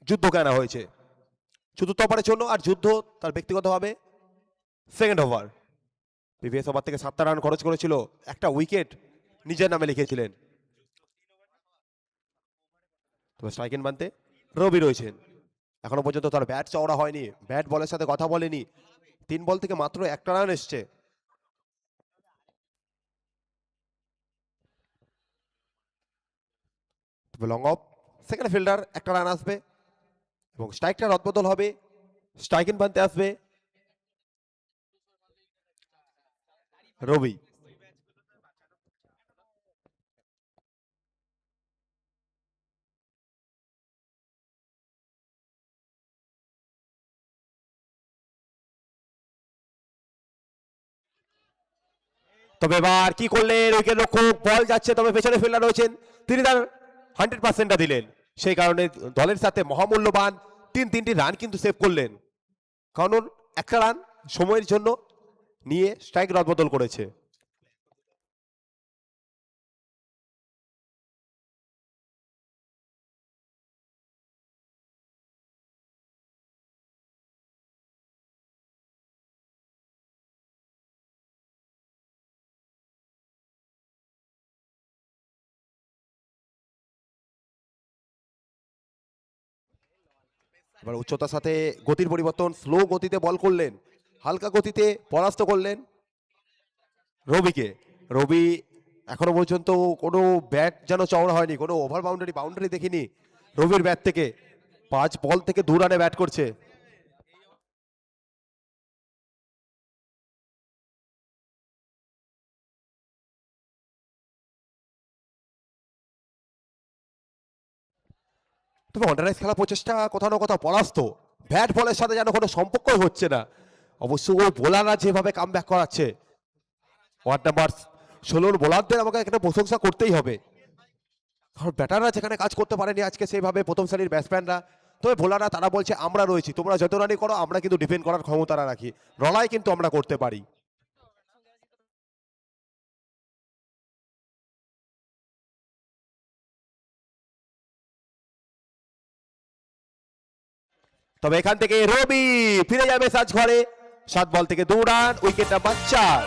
যুদ্ধকে আনা হয়েছে চতুর্থ ওভারের জন্য, আর যুদ্ধ তার ব্যক্তিগতভাবে সেকেন্ড ওভার। প্রিভিয়াস ওভার থেকে 7টা রান খরচ করেছিল, একটা উইকেট নিজের নামে লিখেছিলেন। তবে স্ট্রাইক বানতে রবি রয়েছেন, এখনো পর্যন্ত তার ব্যাট চওড়া হয়নি, ব্যাট বলের সাথে কথা বলেনি, 3 বল থেকে মাত্র একটা রান এসছে। তবে লং অফ, সেখানে ফিল্ডার, একটা রান আসবে এবং স্ট্রাইকটা রদবদল হবে, স্ট্রাইক বানতে আসবে রবি। তবে এবার কি করলেন উইকেট রক্ষক, বল যাচ্ছে, তবে পেছনে ফিল্ডার রয়েছেন, তিনি তার 100%টা দিলেন, সেই কারণে দলের সাথে মহামূল্যবান 3টি রান কিন্তু সেভ করলেন, কারণ একটা রান সময়ের জন্য নিয়ে স্ট্রাইক রদবদল করেছে। এবার উচ্চতার সাথে গতির পরিবর্তন, স্লো গতিতে বল করলেন, হালকা গতিতে পরাস্ত করলেন রবিকে। রবি এখনো পর্যন্ত কোনো ব্যাট যেন চওড়া হয়নি, কোনো ওভার বাউন্ডারি দেখিনি রবির ব্যাট থেকে, 5 বল থেকে 2 রানে ব্যাট করছে। তবে অন্ডারাইজ খেলা প্রচেষ্টা কোথাও না কোথাও পরাস্ত, ব্যাট বলের সাথে যেন কোনো সম্পর্কই হচ্ছে না। অবশ্য ওই বোলাররা যেভাবে কাম ব্যাক করাচ্ছে, ওয়ার্ড নাম্বার 16 বোলারদের আমাকে একটা প্রশংসা করতেই হবে, কারণ ব্যাটাররা যেখানে কাজ করতে পারেনি আজকে সেইভাবে প্রথম সারির ব্যাটসম্যানরা, তবে বোলাররা তারা বলছে আমরা রয়েছি, তোমরা যত রানই করো আমরা কিন্তু ডিফেন্ড করার ক্ষমতা রাখি, লড়াই কিন্তু আমরা করতে পারি। তবে এখান থেকে রবি ফিরে যাবে সাজ ঘরে, 7 বল থেকে 2 রান, উইকেট নাম্বার 4।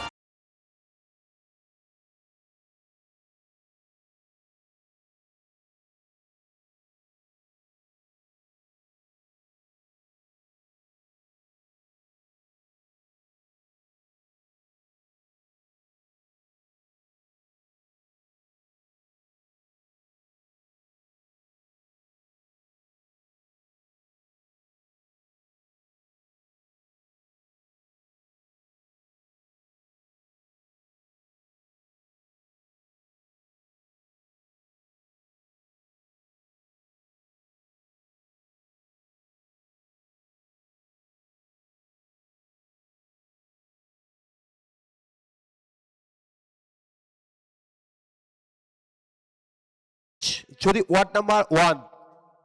যদি ওয়ার্ড নাম্বার 1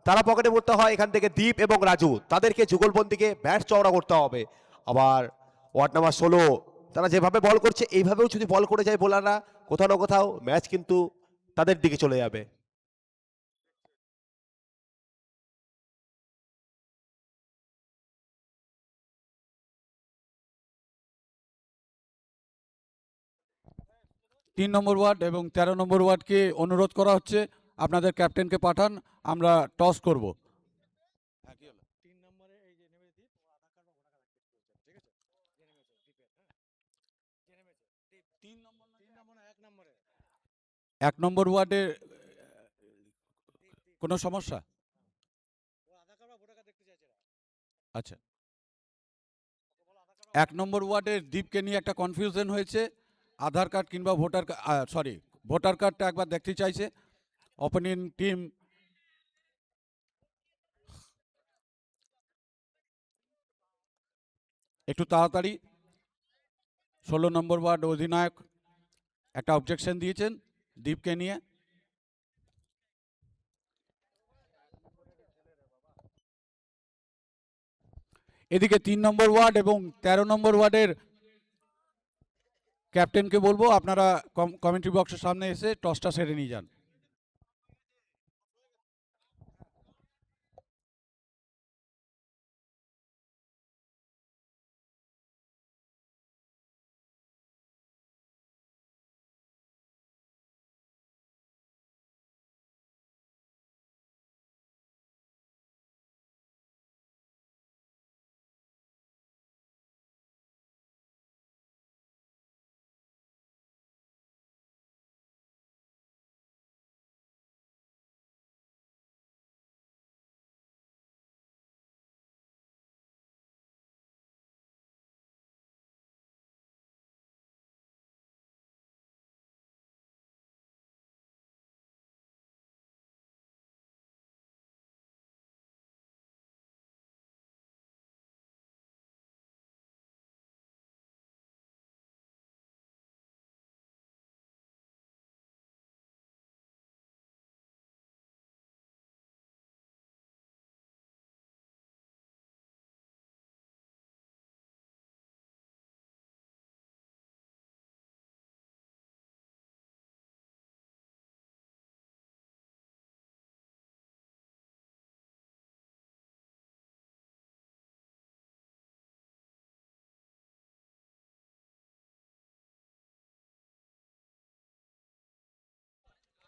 তারা পকেটে পড়তে হয়, এখান থেকে দীপ এবং রাজু তাদেরকে যুগলবন্দিকে ব্যাট চওড়া করতে হবে। আবার ওয়ার্ড নাম্বার 16 তারা যেভাবে বল করছে এইভাবেও যদি বল করে যায় বোলাররা, কোথাও না কোথাও ম্যাচ কিন্তু তাদের দিকে চলে যাবে। তিন নম্বর ওয়ার্ড এবং 13 নম্বর ওয়ার্ডকে অনুরোধ করা হচ্ছে আপনাদের ক্যাপ্টেনকে পাঠান, আমরা টস করব। এক নম্বর ওয়ার্ডে কোনো সমস্যা? আচ্ছা, এক নম্বর ওয়ার্ডের দ্বীপকে নিয়ে একটা কনফিউশন হয়েছে, আধার কার্ড কিংবা ভোটার কার্ডটা একবার দেখতে চাইছে ওপেনিং টিম। একটু তাড়াতাড়ি। 16 নম্বর ওয়ার্ড অধিনায়ক একটা অবজেকশন দিয়েছেন দীপকে নিয়ে। এদিকে 3 নম্বর ওয়ার্ড এবং 13 নম্বর ওয়ার্ডের ক্যাপ্টেনকে বলবো আপনারা কমেন্ট্রি বক্সের সামনে এসে টসটা সেরে নিয়ে যান।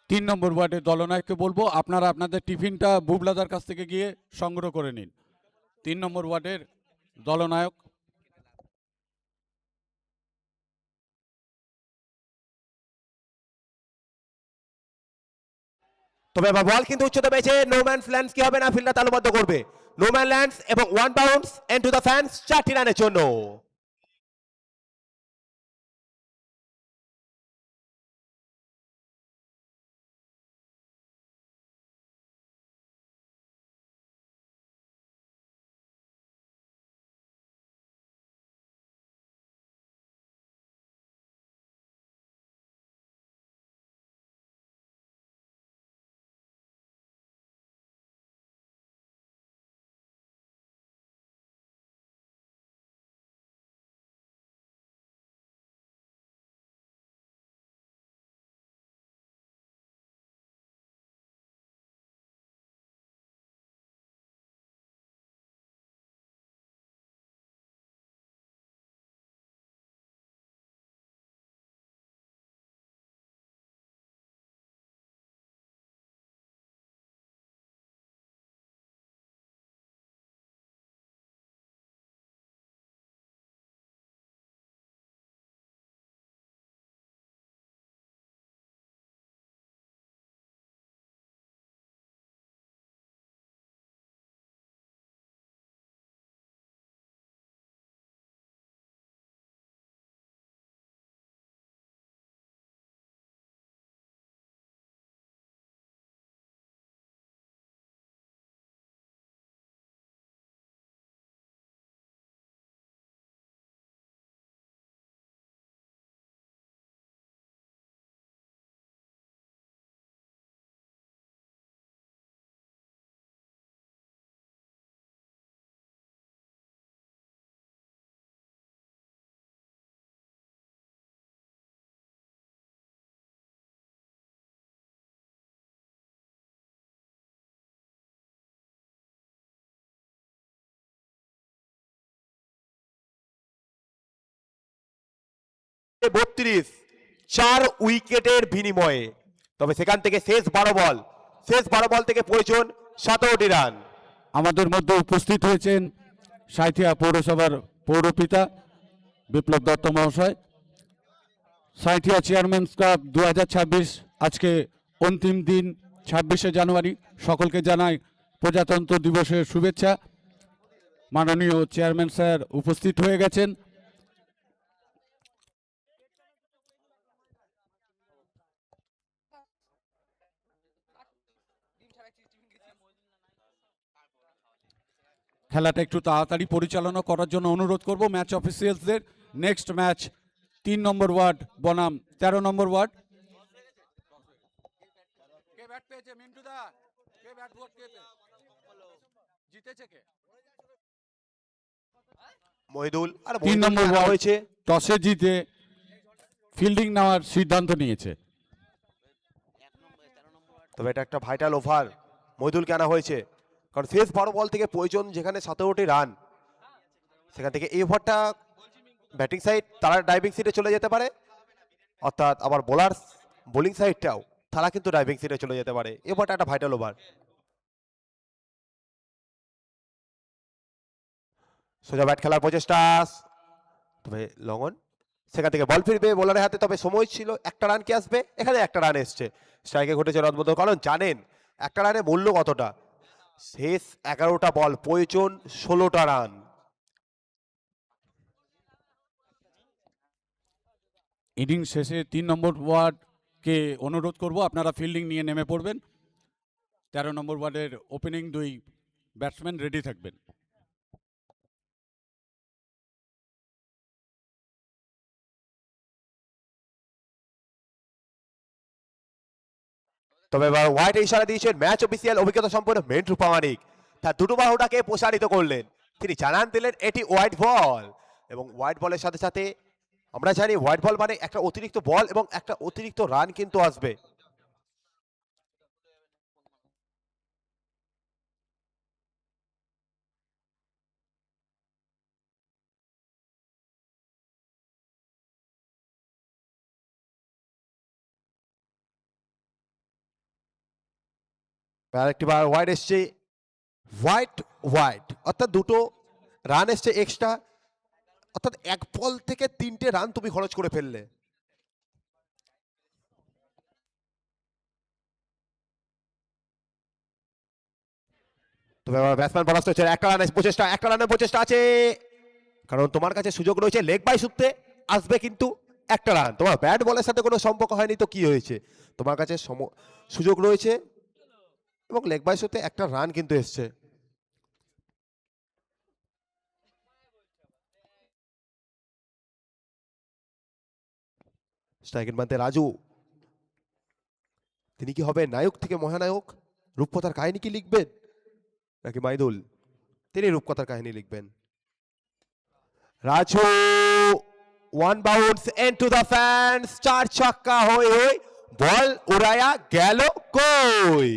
তিন নম্বর ওয়ার্ডের দলনায়ককে বলবো আপনারা আপনাদের টিফিনটা বুবলাদার কাছ থেকে গিয়ে সংগ্রহ করে নিন। 3 নম্বর ওয়ার্ডের দলনায়ক। তবে এবার বল কিন্তু উচ্চতা পেয়েছে, নো ম্যানস ল্যান্ডস কি হবে না, ফিল্ডার তালুবদ্ধ করবে। নো ম্যান ল্যান্ডস এবং 1 bounce and to the fence, 4টি রানের জন্য। 32, 4 উইকেটের বিনিময়ে। তবে সেখান থেকে শেষ 12 বল থেকে প্রয়োজন 17টি রান। আমাদের মধ্যে উপস্থিত হয়েছেন সাঁইথিয়া পৌরসভার পৌরপিতা বিপ্লব দত্ত মহাশয়। সাঁইথিয়া চেয়ারম্যানস কাপ 2026 আজকে অন্তিম দিন 26শে জানুয়ারি। সকলকে জানাই প্রজাতন্ত্র দিবসের শুভেচ্ছা। মাননীয় চেয়ারম্যান স্যার উপস্থিত হয়ে গেছেন। খেলাটা একটু তাড়াতাড়ি পরিচালনা করার জন্য অনুরোধ করব ম্যাচ অফিসিয়ালসদের। নেক্সট ম্যাচ 3 নম্বর ওয়ার্ড বনাম 13 নম্বর ওয়ার্ড। কে ব্যাট পেয়েছে? মিন্টু দা, কে ব্যাট ভোট কে জিতেছে? কে? মহিদুল আর 3 নম্বর খেলা ওয়ার্ড হয়েছে। টসে জিতে ফিল্ডিং নেওয়ার সিদ্ধান্ত নিয়েছে। তবে এটা একটা ভাইটাল ওভার মহিদুলকে আনা হয়েছে, কারণ শেষ 12 বল থেকে প্রয়োজন যেখানে 17টি রান, সেখান থেকে এই ওভারটা ব্যাটিং সাইড তারা ডাইভিং সিটে চলে যেতে পারে, অর্থাৎ আবার বোলিং সাইডটাও তারা কিন্তু ডাইভিং সিটে চলে যেতে পারে। এই ওভারটা একটা ভাইটাল ওভার। সোজা ব্যাট খেলার প্রচেষ্টা, তবে লঙ্ঘন। সেখান থেকে বল ফিরবে বোলারের হাতে, তবে সময় ছিল। একটা রান কি আসবে? এখানে একটা রান এসছে। স্ট্রাইকে ঘটেছে রদবদল, কারণ জানেন একটা রানের মূল্য কতটা। শেষ 11টা বল প্রয়োজন 16টা রান। ইনিংস শেষে 3 নম্বর ওয়ার্ডকে অনুরোধ করব আপনারা ফিল্ডিং নিয়ে নেমে পড়বেন। 13 নম্বর ওয়ার্ডের ওপেনিং 2 ব্যাটসম্যান রেডি থাকবেন। তবে এবার হোয়াইট ইশারা দিয়েছেন ম্যাচ অফিসিয়াল অভিজ্ঞতা সম্পন্ন মেন্টু প্রামাণিক। তার দুটো বাহুটাকে প্রসারিত করলেন, তিনি জানান দিলেন এটি হোয়াইট বল। এবং হোয়াইট বলের সাথে সাথে আমরা জানি হোয়াইট বল মানে একটা অতিরিক্ত বল এবং একটা অতিরিক্ত রান কিন্তু আসবে। আরেকটিবার হোয়াইট এসছে, হোয়াইট অর্থাৎ দুটো রান এসছে এক্সট্রা, অর্থাৎ 1 বল থেকে 3টে রান তুমি খরচ করে ফেললে। তবে এবার ব্যাটসম্যান পরাস্ত হচ্ছে। একটা রানের প্রচেষ্টা আছে, কারণ তোমার কাছে সুযোগ রয়েছে লেগ বাই শুতে আসবে, কিন্তু একটা রান। তোমার ব্যাট বলের সাথে কোনো সম্পর্ক হয়নি, তো কি হয়েছে? তোমার কাছে সুযোগ রয়েছে এবং লেগ বাই শুতে একটা রান কিন্তু এসছে। স্ট্রাইকের মধ্যে রাজু, তিনি কি হবে নায়ক থেকে মহানায়ক? রূপকথার কাহিনী কি লিখবেন, নাকি মাইদুল তিনি রূপকথার কাহিনী লিখবেন? Raju, 1 bounce into the fans, 4 ছক্কা হয়ে বল উড়ায়া গেল কই।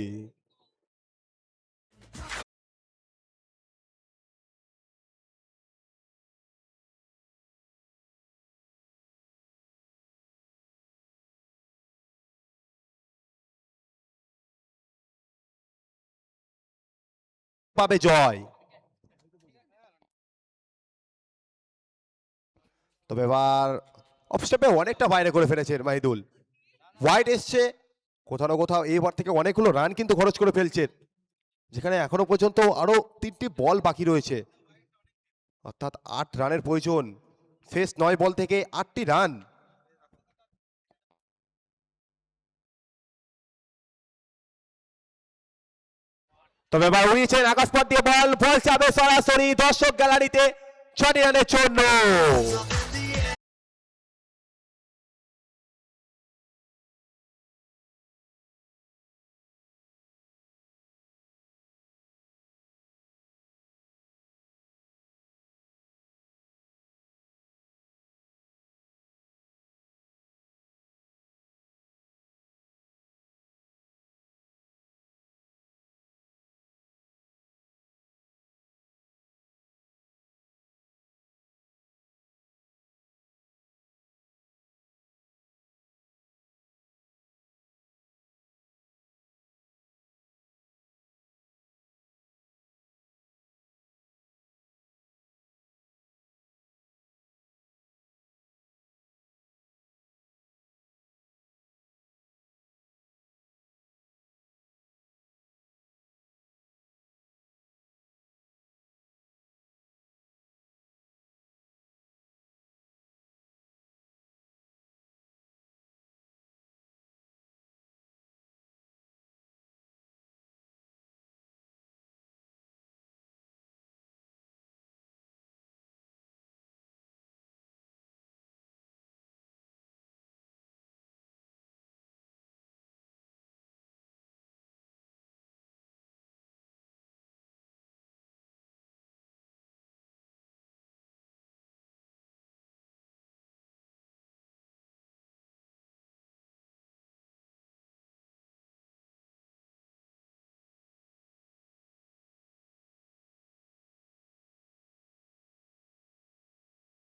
পাবে জয়। তবে এবার অফ স্টেপে অনেকটা বাইরে করে ফেলেছেন মাহিদুল। হোয়াইট এসছে, কোথাও না কোথাও এইবার থেকে অনেকগুলো রান কিন্তু খরচ করে ফেলছেন, যেখানে এখনো পর্যন্ত আরো 3টি বল বাকি রয়েছে, অর্থাৎ 8 রানের প্রয়োজন। শেষ 9 বল থেকে 8টি রান। তবে এবার উড়িয়েছেন আকাশপথ দিয়ে বল যাবে সরাসরি দর্শক গ্যালারিতে 6টি রানের জন্য।